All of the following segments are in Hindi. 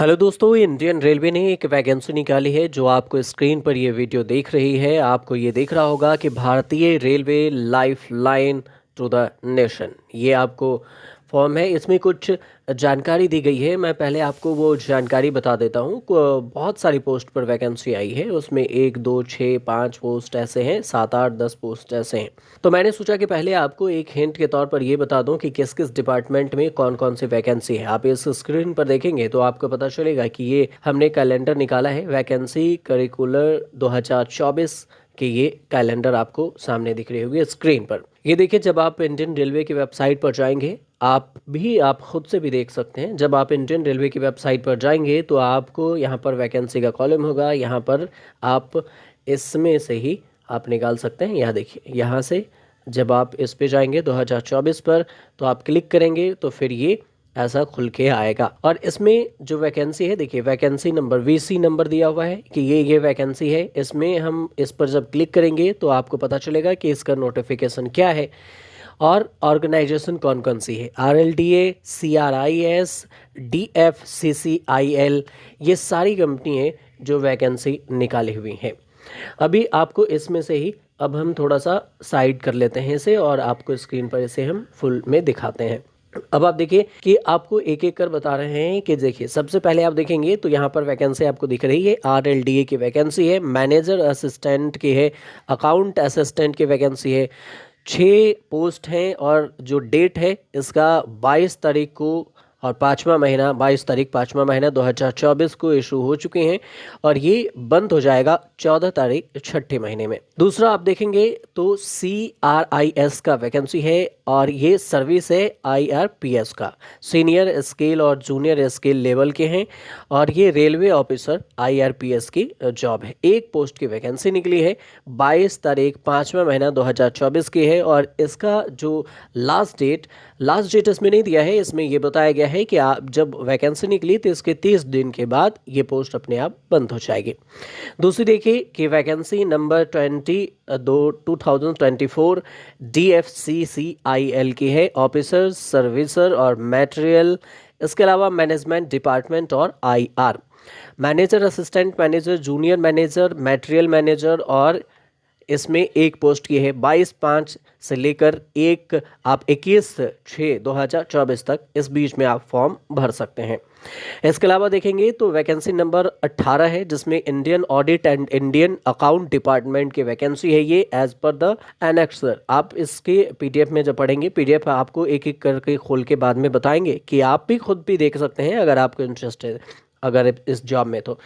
हेलो दोस्तों, इंडियन रेलवे ने एक वैकेंसी निकाली है जो आपको स्क्रीन पर ये वीडियो देख रही है। आपको ये दिख रहा होगा कि भारतीय railway lifeline to the nation, ये आपको फॉर्म है। इसमें कुछ जानकारी दी गई है। मैं पहले आपको वो जानकारी बता देता हूँ। बहुत सारी पोस्ट पर वैकेंसी आई है, उसमें 1 2 6 5 पोस्ट ऐसे हैं, 7 8 10 पोस्ट ऐसे हैं। तो मैंने सोचा कि पहले आपको एक हिंट के तौर पर ये बता दूं कि किस किस डिपार्टमेंट में कौन कौन सी वैकेंसी है। आप इस स्क्रीन पर देखेंगे तो आपको पता चलेगा कि ये हमने कैलेंडर निकाला है, वैकेंसी करिकुलर 2024 कि ये कैलेंडर आपको सामने दिख रही होगी स्क्रीन पर। ये देखिए, जब आप इंडियन रेलवे की वेबसाइट पर जाएंगे, आप खुद से भी देख सकते हैं। जब आप इंडियन रेलवे की वेबसाइट पर जाएंगे तो आपको यहाँ पर वैकेंसी का कॉलम होगा। यहाँ पर आप इसमें से ही आप निकाल सकते हैं। यहाँ देखिए, यहाँ से जब आप इस पे जाएंगे 2024 पर, तो आप क्लिक करेंगे तो फिर ये ऐसा खुल के आएगा। और इसमें जो वैकेंसी है, देखिए वैकेंसी नंबर वीसी नंबर दिया हुआ है कि ये वैकेंसी है। इसमें हम इस पर जब क्लिक करेंगे तो आपको पता चलेगा कि इसका नोटिफिकेशन क्या है और ऑर्गेनाइजेशन कौन कौन सी है। RLDA, CRIS, DFCCIL, ये सारी कंपनी है जो वैकेंसी निकाली हुई हैं। अभी आपको इसमें से ही अब हम थोड़ा सा साइड कर लेते हैं इसे और आपको स्क्रीन पर इसे हम फुल में दिखाते हैं। अब आप देखिए कि आपको एक एक कर बता रहे हैं कि देखिए, सबसे पहले आप देखेंगे तो यहाँ पर वैकेंसी आपको दिख रही है। RLDA की वैकेंसी है, मैनेजर असिस्टेंट की है, अकाउंट असिस्टेंट की वैकेंसी है। 6 पोस्ट हैं और जो डेट है इसका 22 तारीख को और 5वां महीना 22 तारीख 5वां महीना 2024 को इशू हो चुके हैं और ये बंद हो जाएगा 14 तारीख 6ठे महीने में। दूसरा आप देखेंगे तो CRIS का वैकेंसी है और ये सर्विस है IRPS का, सीनियर स्केल और जूनियर स्केल लेवल के हैं और ये रेलवे ऑफिसर IRPS की जॉब है। एक पोस्ट की वैकेंसी निकली है, 22 तारीख 5वां महीना 2024 की है और इसका जो लास्ट डेट इसमें नहीं दिया है। इसमें ये बताया गया है कि आप जब वैकेंसी निकली तो इसके 30 दिन के बाद ये पोस्ट अपने आप बंद हो जाएगी। दूसरी देखिए कि वैकेंसी नंबर 2024 DFCCIL की है, ऑफिसर सर्विसर और मटेरियल। इसके अलावा मैनेजमेंट डिपार्टमेंट और IR, manager assistant manager, junior manager, material manager और इसमें एक पोस्ट की है। 22/5 से लेकर 21/6/2024 तक, इस बीच में आप फॉर्म भर सकते हैं। इसके अलावा देखेंगे तो वैकेंसी नंबर 18 है जिसमें Indian audit and Indian account department की वैकेंसी है। ये एज पर द एनेक्सर। आप इसके PDF में जब पढ़ेंगे, PDF आपको एक एक करके खोल के बाद में बताएंगे कि आप भी खुद भी देख सकते हैं अगर आपको इंटरेस्ट है अगर इस जॉब में। तो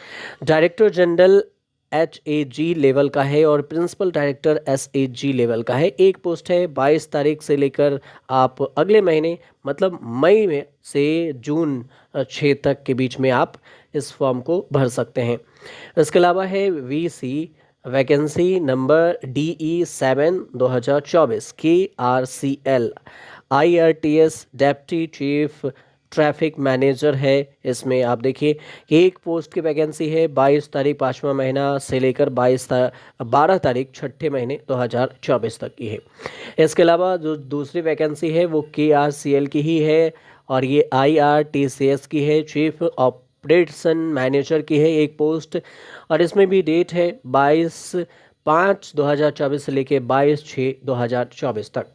डायरेक्टर जनरल HAG लेवल का है और प्रिंसिपल डायरेक्टर SAG लेवल का है। एक पोस्ट है, 22 तारीख से लेकर आप अगले महीने मतलब मई में से जून 6 तक के बीच में आप इस फॉर्म को भर सकते हैं। इसके अलावा है VC vacancy number DE7 2024 KRCL IRTS deputy chief traffic manager है। इसमें आप देखिए कि एक पोस्ट की वैकेंसी है, 22 तारीख 5वां महीना से लेकर 12 तारीख 6ठे महीने 2024 तक की है। इसके अलावा जो दूसरी वैकेंसी है वो KRCL की ही है और ये IRTCS की है, चीफ ऑपरेशन मैनेजर की है एक पोस्ट और इसमें भी डेट है 22/5/2024 से लेकर 22/6/2024 तक।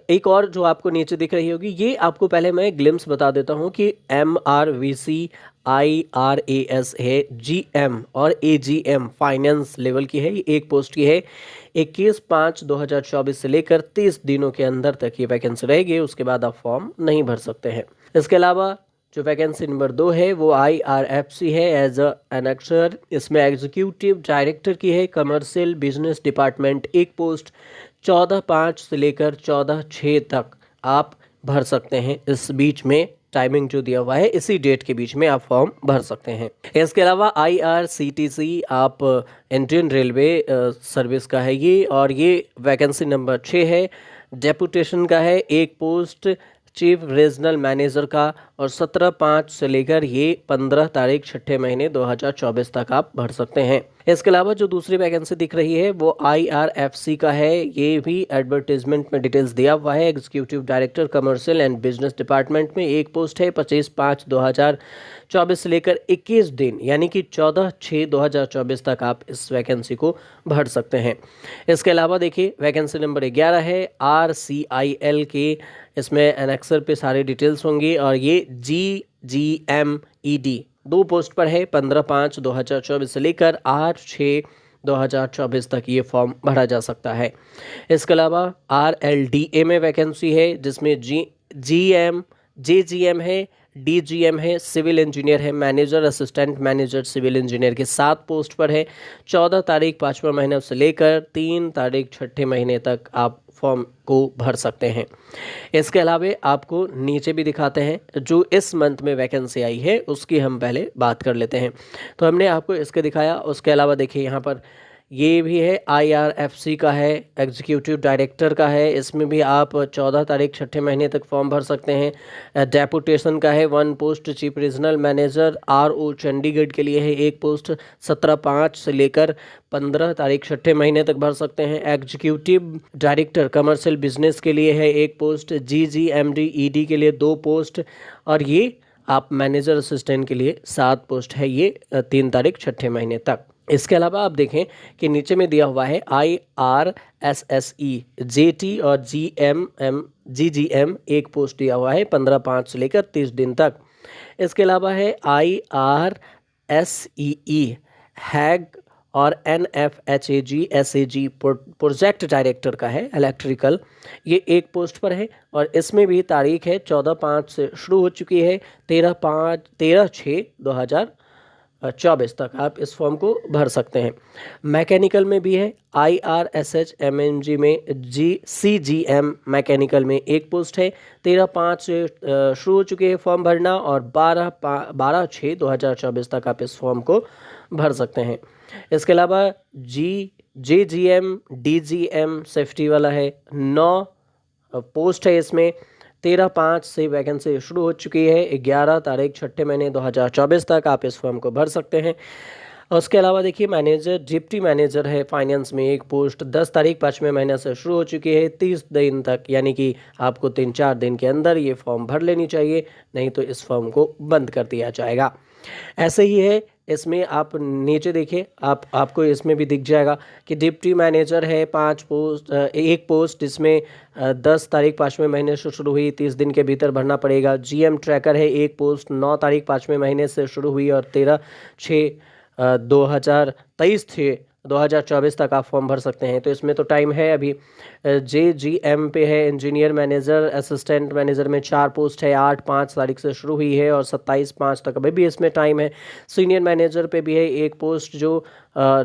एक और जो आपको नीचे दिख रही होगी, ये आपको पहले मैं ग्लिम्स बता देता हूँ कि MRVC IRAS है, GM और AGM फाइनेंस लेवल की है। ये एक पोस्ट की है, 21/5/2024 से लेकर 30 दिनों के अंदर तक ये वैकेंसी रहेगी। उसके बाद आप फॉर्म नहीं भर सकते हैं। इसके अलावा जो वैकेंसी नंबर 2 है वो IRFC है एज एनेक्सर। इसमें एग्जीक्यूटिव डायरेक्टर की है, कमर्शियल बिजनेस डिपार्टमेंट। एक पोस्ट 14/5 से लेकर 14/6 तक आप भर सकते हैं। इस बीच में टाइमिंग जो दिया हुआ है, इसी डेट के बीच में आप फॉर्म भर सकते हैं। इसके अलावा IRCTC आप इंडियन रेलवे सर्विस का है ये और ये वैकेंसी नंबर 6 है, डेपुटेशन का है। एक पोस्ट चीफ रीजनल मैनेजर का और 17/5 से लेकर ये 15 तारीख 6ठे महीने 2024 तक आप भर सकते हैं। इसके अलावा जो दूसरी वैकेंसी दिख रही है वो IRFC का है। ये भी एडवर्टीजमेंट में डिटेल्स दिया हुआ है, executive director commercial and business department में एक पोस्ट है, 25/5/2024 24 से लेकर 21 दिन यानी कि 14/6/2024 तक आप इस वैकेंसी को भर सकते हैं। इसके अलावा देखिए वैकेंसी नंबर 11 है RCIL के, इसमें एनेक्सर पे सारी डिटेल्स होंगी और ये GGMED 2 पोस्ट पर है। 15/5/2024 से लेकर 8/6/2024 तक ये फॉर्म भरा जा सकता है। इसके अलावा RLDA में वैकेंसी है जिसमें JGM है, DGM है, सिविल इंजीनियर है, manager, assistant manager civil engineer के 7 पोस्ट पर है। 14 तारीख 5वां महीने से लेकर 3 तारीख 6ठे महीने तक आप फॉर्म को भर सकते हैं। इसके अलावा आपको नीचे भी दिखाते हैं जो इस मंथ में वैकेंसी आई है उसकी हम पहले बात कर लेते हैं। तो हमने आपको इसके दिखाया, उसके अलावा देखिए यहाँ पर ये भी है IRFC का है, एग्जीक्यूटिव डायरेक्टर का है, इसमें भी आप 14 तारीख 6ठे महीने तक फॉर्म भर सकते हैं। डेपुटेशन का है 1 post, chief regional manager RO Chandigarh के लिए है 1 पोस्ट, 17/5 से लेकर 15 तारीख 6ठे महीने तक भर सकते हैं। एग्जीक्यूटिव डायरेक्टर कमर्शियल बिजनेस के लिए है 1 पोस्ट, GGMDED के लिए 2 पोस्ट और ये आप मैनेजर असिस्टेंट के लिए 7 पोस्ट है, ये 3 तारीख 6ठे महीने तक। इसके अलावा आप देखें कि नीचे में दिया हुआ है IRSSE JT और GGM 1 पोस्ट दिया हुआ है 15/5 से लेकर 30 दिन तक। इसके अलावा है IRSEE हैग और NFHAG SAG प्रोजेक्ट डायरेक्टर का है इलेक्ट्रिकल, ये 1 पोस्ट पर है और इसमें भी तारीख है 14/5 से शुरू हो चुकी है, 13/6/2024 तक आप इस फॉर्म को भर सकते हैं। मैकेनिकल में भी है IRSH MNG में CGM मैकेनिकल में 1 पोस्ट है, 13/5 से शुरू हो चुके हैं फॉर्म भरना और 12/6/2024 तक आप इस फॉर्म को भर सकते हैं। इसके अलावा JGM DGM सेफ्टी वाला है 9 पोस्ट है, इसमें 13/5 से वैकेंसी शुरू हो चुकी है, 11 तारीख 6ठे महीने 2024 तक आप इस फॉर्म को भर सकते हैं। उसके अलावा देखिए मैनेजर डिप्टी मैनेजर है फाइनेंस में 1 पोस्ट, 10 तारीख 5वें महीने से शुरू हो चुकी है, 30 दिन तक यानी कि आपको 3-4 दिन के अंदर ये फॉर्म भर लेनी चाहिए, नहीं तो इस फॉर्म को बंद कर दिया जाएगा। ऐसे ही है इसमें आप नीचे देखिए आपको इसमें भी दिख जाएगा कि डिप्टी मैनेजर है 1 पोस्ट, इसमें 10 तारीख 5वें महीने से शुरू हुई, 30 दिन के भीतर भरना पड़ेगा। GM ट्रैकर है 1 पोस्ट, 9 तारीख 5वें महीने से शुरू हुई और 13/6/2023 थे 2024 तक आप फॉर्म भर सकते हैं, तो इसमें तो टाइम है अभी। JGM पे है इंजीनियर मैनेजर असिस्टेंट मैनेजर में 4 पोस्ट है, 8/5 तारीख से शुरू हुई है और 27/5 तक अभी भी इसमें टाइम है। सीनियर मैनेजर पे भी है 1 पोस्ट जो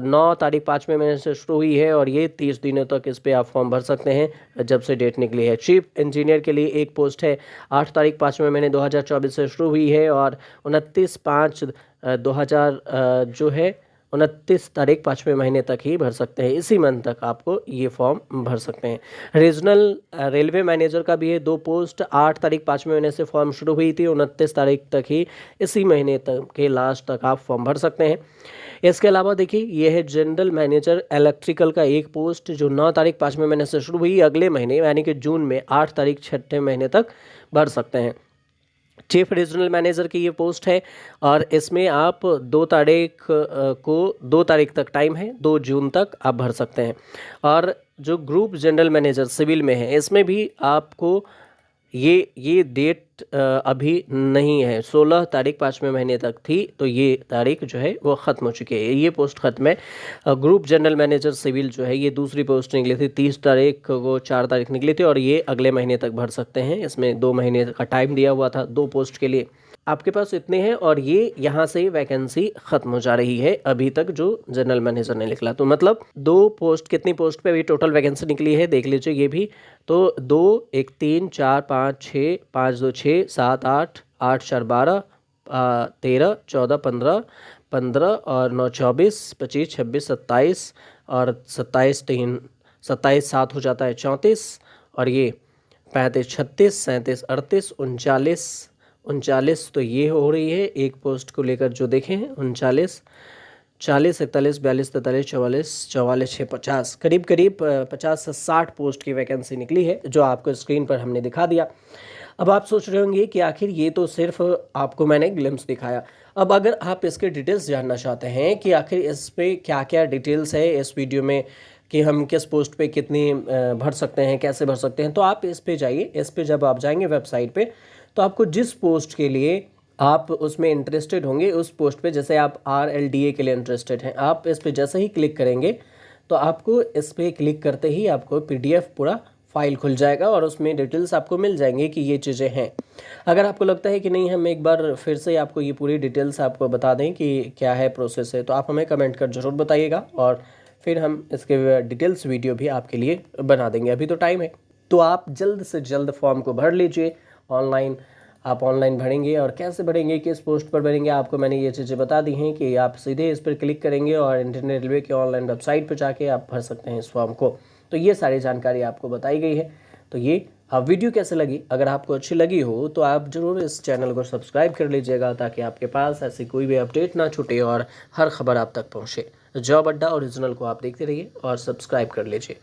9 तारीख 5वें महीने से शुरू हुई है और ये 30 दिनों तक इस पर आप फॉर्म भर सकते हैं जब से डेट निकली है। चीफ इंजीनियर के लिए 1 पोस्ट है, 8 तारीख 5वें महीने 2024 से शुरू हुई है और 29 तारीख 5वें महीने तक ही भर सकते हैं, इसी मंथ तक आपको ये फॉर्म भर सकते हैं। रीजनल रेलवे मैनेजर का भी है 2 पोस्ट, 8 तारीख 5वें महीने से फॉर्म शुरू हुई थी, 29 तारीख तक ही इसी महीने तक के लास्ट तक आप फॉर्म भर सकते हैं। इसके अलावा देखिए ये है जनरल मैनेजर इलेक्ट्रिकल का 1 पोस्ट जो 9 तारीख 5वें महीने से शुरू हुई, अगले महीने यानी कि जून में 8 तारीख 6ठे महीने तक भर सकते हैं। चीफ रीजनल मैनेजर की ये पोस्ट है और इसमें आप 2 तारीख तक टाइम है, 2 जून तक आप भर सकते हैं। और जो ग्रुप जनरल मैनेजर सिविल में है इसमें भी आपको ये डेट अभी नहीं है, 16 तारीख 5वें महीने तक थी, तो ये तारीख जो है वो ख़त्म हो चुकी है, ये पोस्ट ख़त्म है। ग्रुप जनरल मैनेजर सिविल जो है ये दूसरी पोस्ट निकली थी, 30 तारीख को 4 तारीख निकली थी और ये अगले महीने तक भर सकते हैं, इसमें 2 महीने का टाइम दिया हुआ था 2 पोस्ट के लिए। आपके पास इतने हैं और ये यहाँ से वैकेंसी ख़त्म हो जा रही है अभी तक जो जनरल मैनेजर ने निकला, तो मतलब 2 पोस्ट, कितनी पोस्ट पे अभी टोटल वैकेंसी निकली है देख लीजिए ये भी, तो 2 1 3 4 5 6 5 2 6 7 8 8 4 12 13 14 15 और 9 24 25 26 27 और 27 7 हो जाता है 34 और ये 35 36 37 38 39 तो ये हो रही है एक पोस्ट को लेकर जो देखे हैं 39 40 41 42 43 44 44 6 50 करीब 50 से 60 पोस्ट की वैकेंसी निकली है जो आपको स्क्रीन पर हमने दिखा दिया। अब आप सोच रहे होंगे कि आखिर ये तो सिर्फ आपको मैंने ग्लिम्स दिखाया, अब अगर आप इसके डिटेल्स जानना चाहते हैं कि आखिर इस पे क्या क्या डिटेल्स है इस वीडियो में, कि हम किस पोस्ट पे कितनी भर सकते हैं, कैसे भर सकते हैं, तो आप इस पे जाइए। इस पे जब आप जाएंगे वेबसाइट पे, तो आपको जिस पोस्ट के लिए आप उसमें इंटरेस्टेड होंगे उस पोस्ट पे, जैसे आप RLDA के लिए इंटरेस्टेड हैं, आप इस पे जैसे ही क्लिक करेंगे तो आपको इस पे क्लिक करते ही आपको PDF पूरा फाइल खुल जाएगा और उसमें डिटेल्स आपको मिल जाएंगे कि ये चीज़ें हैं। अगर आपको लगता है कि नहीं, हम एक बार फिर से आपको ये पूरी डिटेल्स आपको बता दें कि क्या है प्रोसेस है, तो आप हमें कमेंट कर ज़रूर बताइएगा और फिर हम इसके डिटेल्स वीडियो भी आपके लिए बना देंगे। अभी तो टाइम है, तो आप जल्द से जल्द फॉर्म को भर लीजिए ऑनलाइन। आप ऑनलाइन भरेंगे और कैसे भरेंगे, किस पोस्ट पर भरेंगे, आपको मैंने ये चीज़ें बता दी हैं कि आप सीधे इस पर क्लिक करेंगे और इंडियन रेलवे के ऑनलाइन वेबसाइट पर जाके आप भर सकते हैं इस फॉर्म को। तो ये सारी जानकारी आपको बताई गई है। तो ये आप वीडियो कैसे लगी, अगर आपको अच्छी लगी हो तो आप ज़रूर इस चैनल को सब्सक्राइब कर लीजिएगा, ताकि आपके पास ऐसी कोई भी अपडेट ना छूटे और हर खबर आप तक पहुँचे। जॉब अड्डा ओरिजिनल को आप देखते रहिए और सब्सक्राइब कर लीजिए।